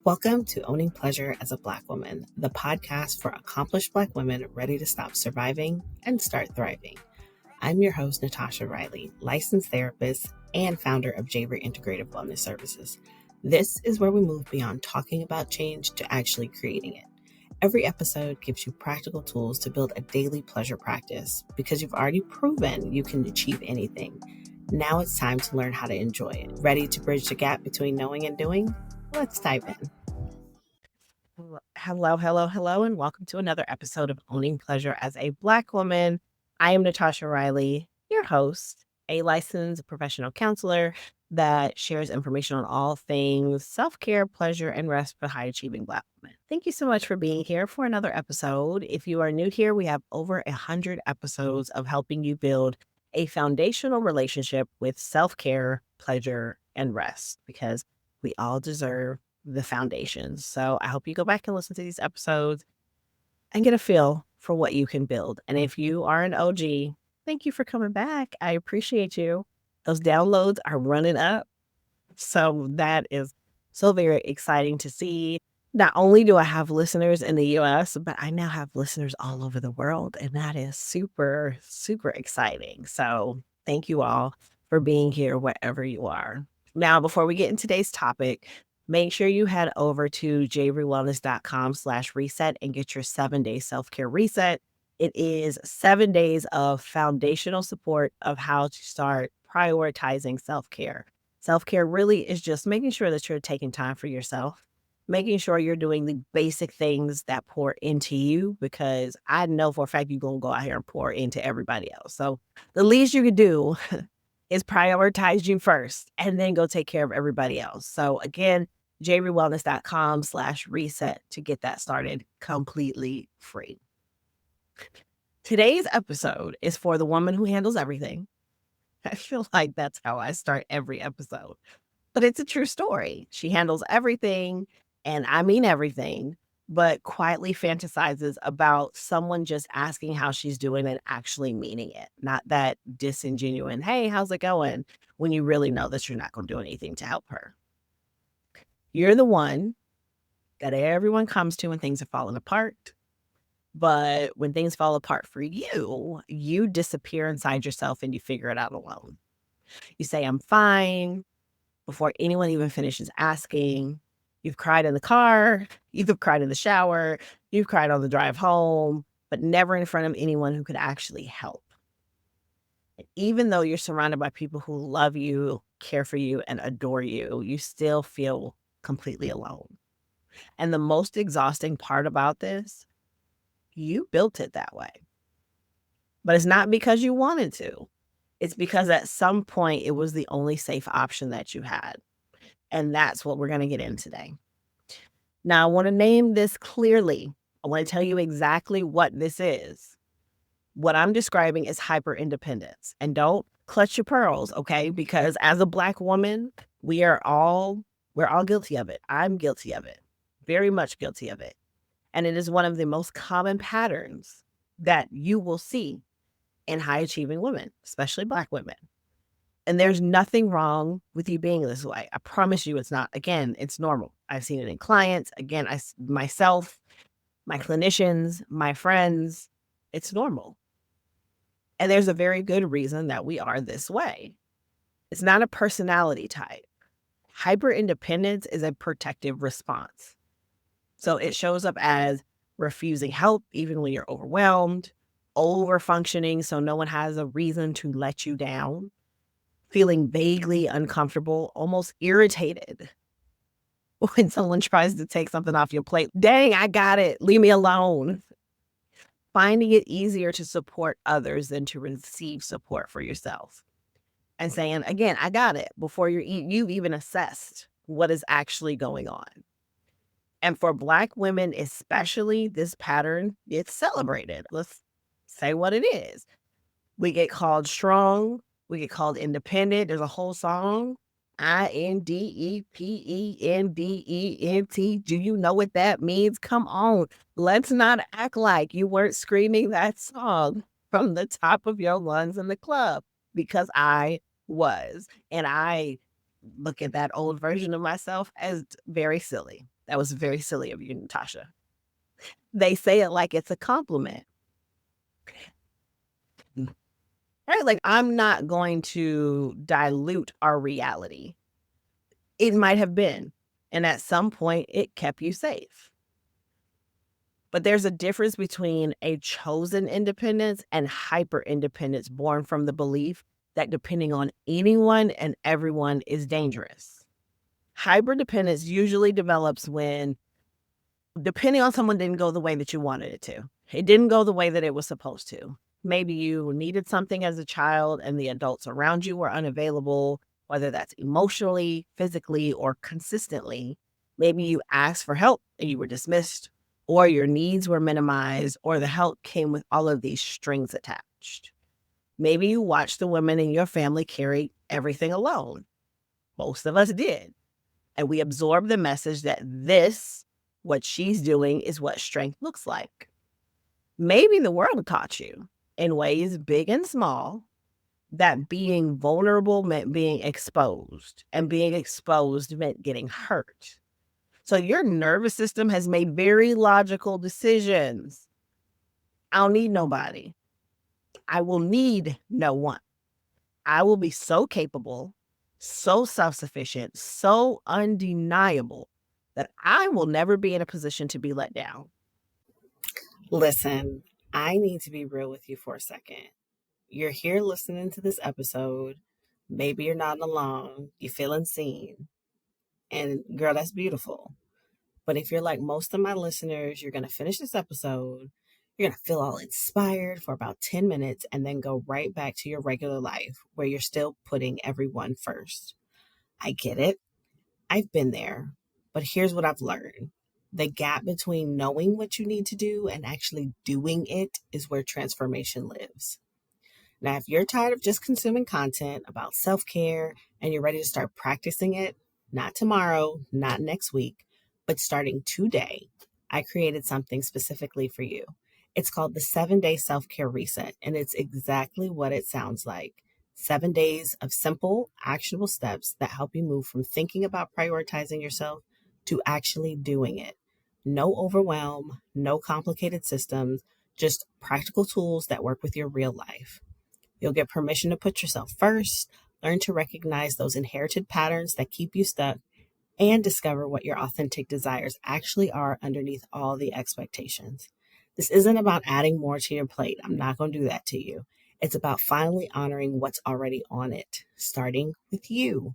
Welcome to Owning Pleasure as a Black Woman, the podcast for accomplished Black women ready to stop surviving and start thriving. I'm your host, Natasha Riley, licensed therapist and founder of Javer Integrative Wellness Services. This is where we move beyond talking about change to actually creating it. Every episode gives you practical tools to build a daily pleasure practice because you've already proven you can achieve anything. Now it's time to learn how to enjoy it. Ready to bridge the gap between knowing and doing? Let's dive in. Hello, and welcome to another episode of Owning Pleasure as a Black Woman. I am Natasha Riley, your host, a licensed professional counselor that shares information on all things self-care, pleasure, and rest for high-achieving Black women. Thank you so much for being here for another episode. If you are new here, we have over 100 episodes of helping you build a foundational relationship with self-care, pleasure, and rest because we all deserve the foundations. So I hope you go back and listen to these episodes and get a feel for what you can build. And if you are an OG, thank you for coming back. I appreciate you. Those downloads are running up. So that is so very exciting to see. Not only do I have listeners in the US, but I now have listeners all over the world. And that is super, super exciting. So thank you all for being here wherever you are. Now, before we get into today's topic, make sure you head over to javerywellness.com/reset and get your 7-day self-care reset. It is 7 days of foundational support of how to start prioritizing self-care. Self-care really is just making sure that you're taking time for yourself, making sure you're doing the basic things that pour into you, because I know for a fact you're going to go out here and pour into everybody else. So the least you could do is prioritize you first and then go take care of everybody else. So again, javerywellness.com/reset to get that started completely free. Today's episode is for the woman who handles everything. I feel like that's how I start every episode, but it's a true story. She handles everything, and I mean everything, but quietly fantasizes about someone just asking how she's doing and actually meaning it. Not that disingenuous, hey, how's it going? When you really know that you're not going to do anything to help her. You're the one that everyone comes to when things are falling apart. But when things fall apart for you, you disappear inside yourself and you figure it out alone. You say, I'm fine, before anyone even finishes asking. You've cried in the car, you've cried in the shower, you've cried on the drive home, but never in front of anyone who could actually help. And even though you're surrounded by people who love you, care for you, and adore you, you still feel completely alone. And the most exhausting part about this, you built it that way. But it's not because you wanted to. It's because at some point it was the only safe option that you had. And that's what we're going to get in today. Now, I want to name this clearly. I want to tell you exactly what this is. What I'm describing is hyperindependence. And don't clutch your pearls, okay? Because as a Black woman, we're all guilty of it. I'm guilty of it. Very much guilty of it. And it is one of the most common patterns that you will see in high-achieving women, especially Black women. And there's nothing wrong with you being this way. I promise you it's not. Again, it's normal. I've seen it in clients. Again, myself, my clinicians, my friends, it's normal. And there's a very good reason that we are this way. It's not a personality type. Hyperindependence is a protective response. So it shows up as refusing help even when you're overwhelmed, over-functioning so no one has a reason to let you down, feeling vaguely uncomfortable, almost irritated when someone tries to take something off your plate. Dang, I got it. Leave me alone. Finding it easier to support others than to receive support for yourself. And saying, again, I got it, before you've even assessed what is actually going on. And for Black women especially, this pattern, it's celebrated. Let's say what it is. We get called strong. We get called independent. There's a whole song, INDEPENDENT. Do you know what that means? Come on. Let's not act like you weren't screaming that song from the top of your lungs in the club, because I was. And I look at that old version of myself as very silly. That was very silly of you, Natasha. They say it like it's a compliment. Right? Like, I'm not going to dilute our reality. It might have been, and at some point, it kept you safe. But there's a difference between a chosen independence and hyper independence born from the belief that depending on anyone and everyone is dangerous. Hyper dependence usually develops when depending on someone didn't go the way that you wanted it to. It didn't go the way that it was supposed to. Maybe you needed something as a child and the adults around you were unavailable, whether that's emotionally, physically, or consistently. Maybe you asked for help and you were dismissed, or your needs were minimized, or the help came with all of these strings attached. Maybe you watched the women in your family carry everything alone. Most of us did. And we absorbed the message that what she's doing, is what strength looks like. Maybe the world taught you in ways big and small that being vulnerable meant being exposed, and being exposed meant getting hurt. So your nervous system has made very logical decisions. I don't need nobody. I will need no one. I will be so capable, so self-sufficient, so undeniable that I will never be in a position to be let down. Listen, I need to be real with you for a second. You're here listening to this episode. Maybe you're not alone. You feeling seen. And girl, that's beautiful. But if you're like most of my listeners, you're going to finish this episode. You're going to feel all inspired for about 10 minutes and then go right back to your regular life where you're still putting everyone first. I get it. I've been there. But here's what I've learned. The gap between knowing what you need to do and actually doing it is where transformation lives. Now, if you're tired of just consuming content about self-care and you're ready to start practicing it, not tomorrow, not next week, but starting today, I created something specifically for you. It's called the 7-Day Self-Care Reset, and it's exactly what it sounds like. 7 days of simple, actionable steps that help you move from thinking about prioritizing yourself to actually doing it. No overwhelm, no complicated systems, just practical tools that work with your real life. You'll get permission to put yourself first, learn to recognize those inherited patterns that keep you stuck, and discover what your authentic desires actually are underneath all the expectations. This isn't about adding more to your plate. I'm not going to do that to you. It's about finally honoring what's already on it, starting with you.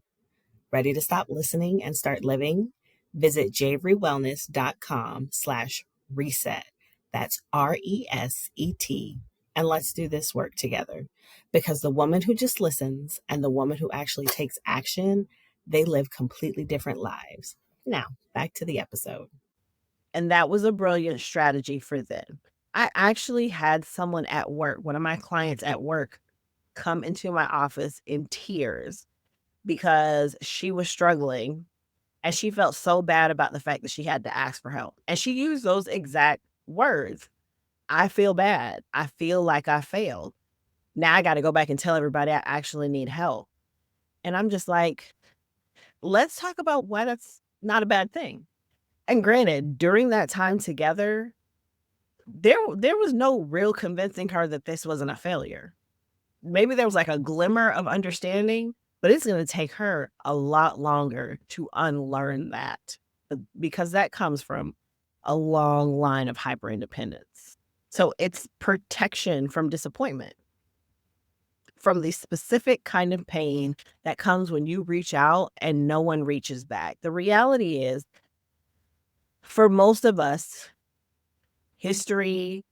Ready to stop listening and start living? Visit javerywellness.com/reset. That's RESET. And let's do this work together. Because the woman who just listens and the woman who actually takes action, they live completely different lives. Now, back to the episode. And that was a brilliant strategy for them. I actually had someone at work, one of my clients at work, come into my office in tears because she was struggling and she felt so bad about the fact that she had to ask for help. And she used those exact words. I feel bad. I feel like I failed. Now I got to go back and tell everybody I actually need help. And I'm just like, let's talk about why that's not a bad thing. And granted, during that time together, there was no real convincing her that this wasn't a failure. Maybe there was like a glimmer of understanding, but it's going to take her a lot longer to unlearn that because that comes from a long line of hyperindependence. So it's protection from disappointment, from the specific kind of pain that comes when you reach out and no one reaches back. The reality is, for most of us, history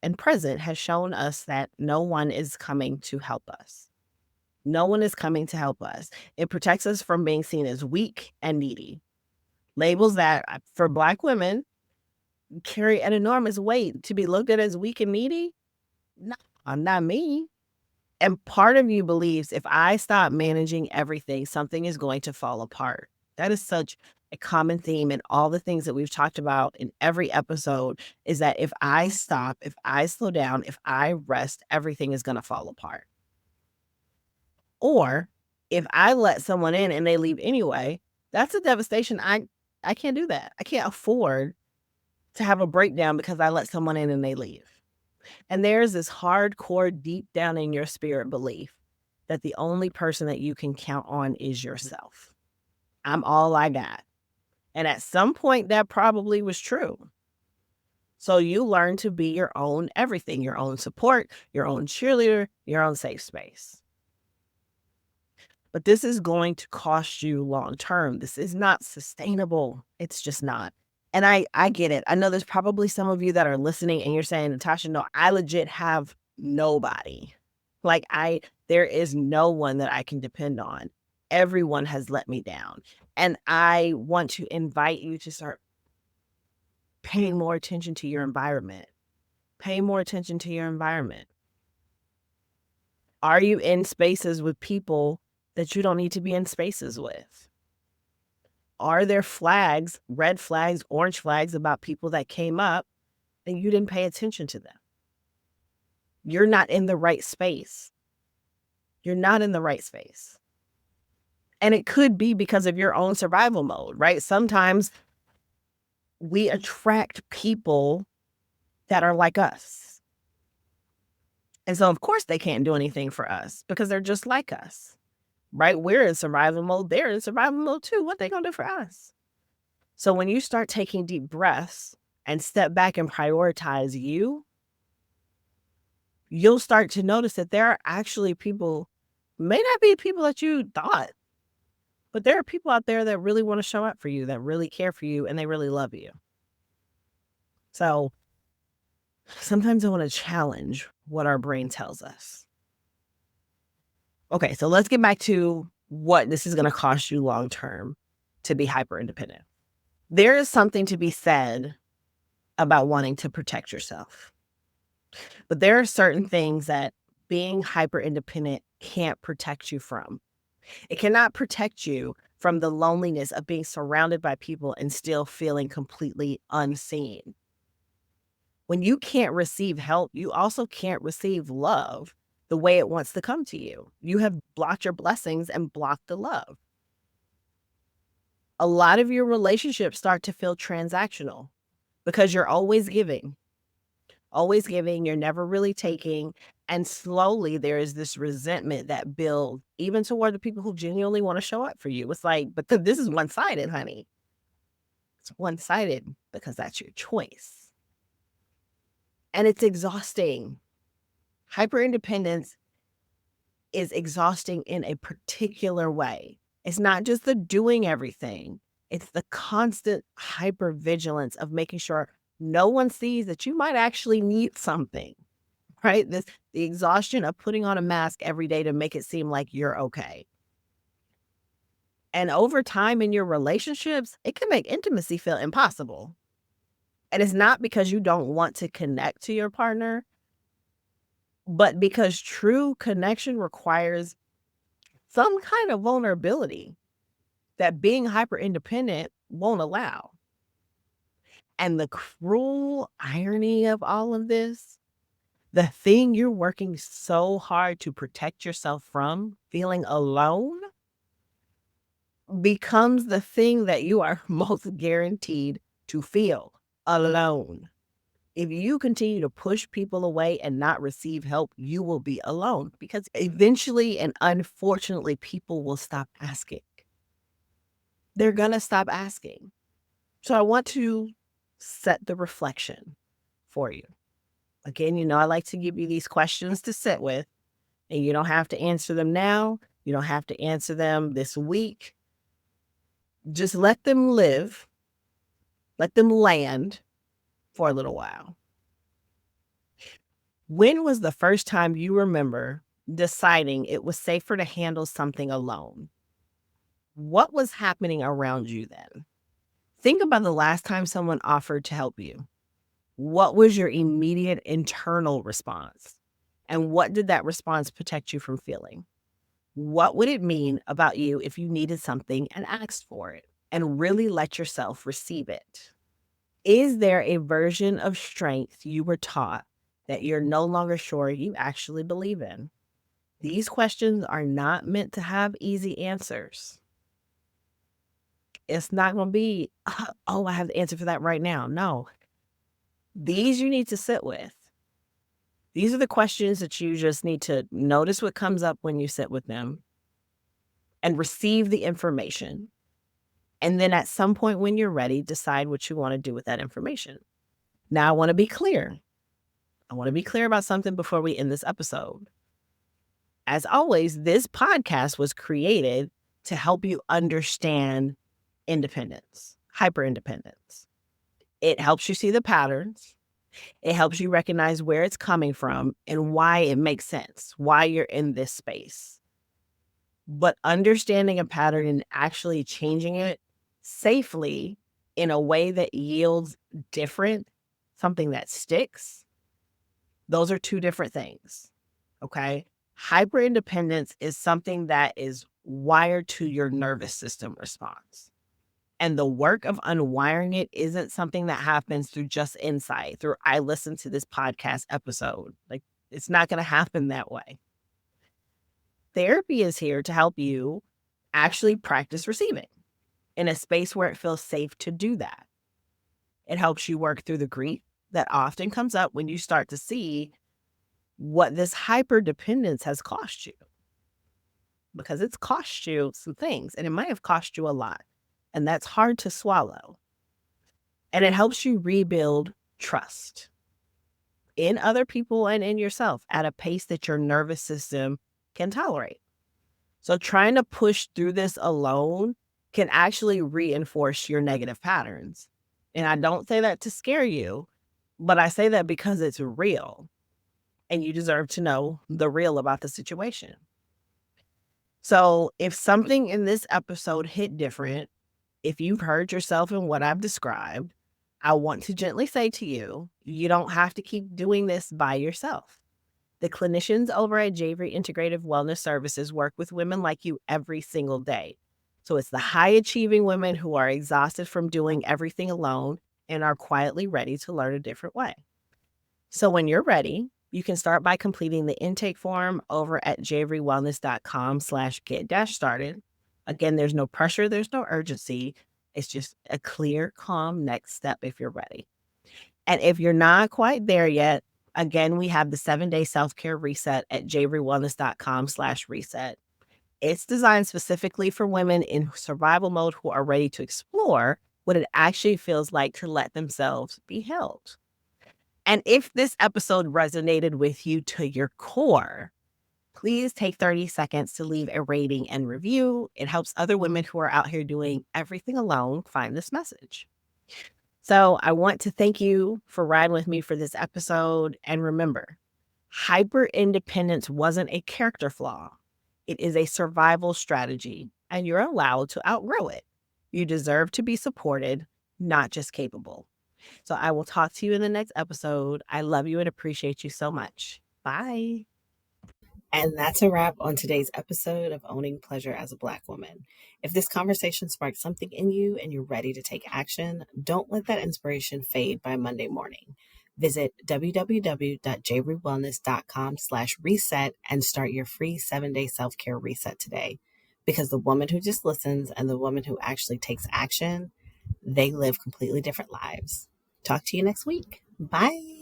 and present has shown us that no one is coming to help us. No one is coming to help us. It protects us from being seen as weak and needy. Labels that, for Black women, carry an enormous weight. To be looked at as weak and needy? No, not me. And part of you believes if I stop managing everything, something is going to fall apart. That is such a common theme in all the things that we've talked about in every episode, is that if I stop, if I slow down, if I rest, everything is going to fall apart. Or if I let someone in and they leave anyway, that's a devastation I I can't do that. I can't afford to have a breakdown because I let someone in and they leave. And there's this hardcore, deep down in your spirit belief that the only person that you can count on is yourself. I'm all I got. And at some point, that probably was true. So you learn to be your own everything, your own support, your own cheerleader, your own safe space. But this is going to cost you long term. This is not sustainable. It's just not. And I get it. I know there's probably some of you that are listening and you're saying, Natasha, no, I legit have nobody. Like there is no one that I can depend on. Everyone has let me down. And I want to invite you to start paying more attention to your environment. Pay more attention to your environment. Are you in spaces with people that you don't need to be in spaces with? Are there flags, red flags, orange flags about people that came up and you didn't pay attention to them? You're not in the right space. You're not in the right space. And it could be because of your own survival mode, right? Sometimes we attract people that are like us. And so, of course, they can't do anything for us because they're just like us, right? We're in survival mode. They're in survival mode too. What they gonna do for us? So when you start taking deep breaths and step back and prioritize you, you'll start to notice that there are actually people, may not be people that you thought, but there are people out there that really want to show up for you, that really care for you, and they really love you. So sometimes I want to challenge what our brain tells us. Okay, so let's get back to what this is going to cost you long term to be hyper independent. There is something to be said about wanting to protect yourself. But there are certain things that being hyper independent can't protect you from. It cannot protect you from the loneliness of being surrounded by people and still feeling completely unseen. When you can't receive help, you also can't receive love the way it wants to come to you. You have blocked your blessings and blocked the love. A lot of your relationships start to feel transactional because you're always giving. Always giving, you're never really taking. And slowly there is this resentment that builds even toward the people who genuinely want to show up for you. It's like, but this is one sided, honey. It's one sided because that's your choice. And it's exhausting. Hyper independence is exhausting in a particular way. It's not just the doing everything, it's the constant hyper vigilance of making sure no one sees that you might actually need something, right? The exhaustion of putting on a mask every day to make it seem like you're okay. And over time in your relationships, it can make intimacy feel impossible. And it's not because you don't want to connect to your partner, but because true connection requires some kind of vulnerability that being hyper independent won't allow. And the cruel irony of all of this, the thing you're working so hard to protect yourself from, feeling alone, becomes the thing that you are most guaranteed to feel alone. If you continue to push people away and not receive help, you will be alone because eventually and unfortunately, people will stop asking. They're going to stop asking. So I want to set the reflection for you. Again, I like to give you these questions to sit with, and you don't have to answer them now. You don't have to answer them this week. Just let them live, let them land for a little while. When was the first time you remember deciding it was safer to handle something alone? What was happening around you then? Think about the last time someone offered to help you. What was your immediate internal response? And what did that response protect you from feeling? What would it mean about you if you needed something and asked for it and really let yourself receive it? Is there a version of strength you were taught that you're no longer sure you actually believe in? These questions are not meant to have easy answers. It's not going to be, oh, I have the answer for that right now. No, these you need to sit with. These are the questions that you just need to notice what comes up when you sit with them and receive the information. And then at some point when you're ready, decide what you want to do with that information. Now, I want to be clear. I want to be clear about something before we end this episode. As always, this podcast was created to help you understand independence, hyper independence. It helps you see the patterns. It helps you recognize where it's coming from and why it makes sense, why you're in this space. But understanding a pattern and actually changing it safely in a way that yields different, something that sticks, those are two different things. Okay. Hyper independence is something that is wired to your nervous system response. And the work of unwiring it isn't something that happens through just insight, through I listened to this podcast episode. Like, it's not going to happen that way. Therapy is here to help you actually practice receiving in a space where it feels safe to do that. It helps you work through the grief that often comes up when you start to see what this hyper dependence has cost you. Because it's cost you some things, and it might have cost you a lot. And that's hard to swallow. And it helps you rebuild trust in other people and in yourself at a pace that your nervous system can tolerate. So trying to push through this alone can actually reinforce your negative patterns. And I don't say that to scare you, but I say that because it's real and you deserve to know the real about the situation. So if something in this episode hit different, if you've heard yourself in what I've described, I want to gently say to you, you don't have to keep doing this by yourself. The clinicians over at Javery Integrative Wellness Services work with women like you every single day. So it's the high achieving women who are exhausted from doing everything alone and are quietly ready to learn a different way. So when you're ready, you can start by completing the intake form over at javerywellness.com/get-started. Again, there's no pressure, there's no urgency. It's just a clear, calm next step if you're ready. And if you're not quite there yet, again, we have the 7-day self-care reset at javerywellness.com/reset. It's designed specifically for women in survival mode who are ready to explore what it actually feels like to let themselves be held. And if this episode resonated with you to your core, please take 30 seconds to leave a rating and review. It helps other women who are out here doing everything alone find this message. So I want to thank you for riding with me for this episode. And remember, hyper independence wasn't a character flaw. It is a survival strategy, and you're allowed to outgrow it. You deserve to be supported, not just capable. So I will talk to you in the next episode. I love you and appreciate you so much. Bye. And that's a wrap on today's episode of Owning Pleasure as a Black Woman. If this conversation sparked something in you and you're ready to take action, don't let that inspiration fade by Monday morning. Visit www.javerywellness.com/reset and start your free 7-day self-care reset today. Because the woman who just listens and the woman who actually takes action, they live completely different lives. Talk to you next week. Bye.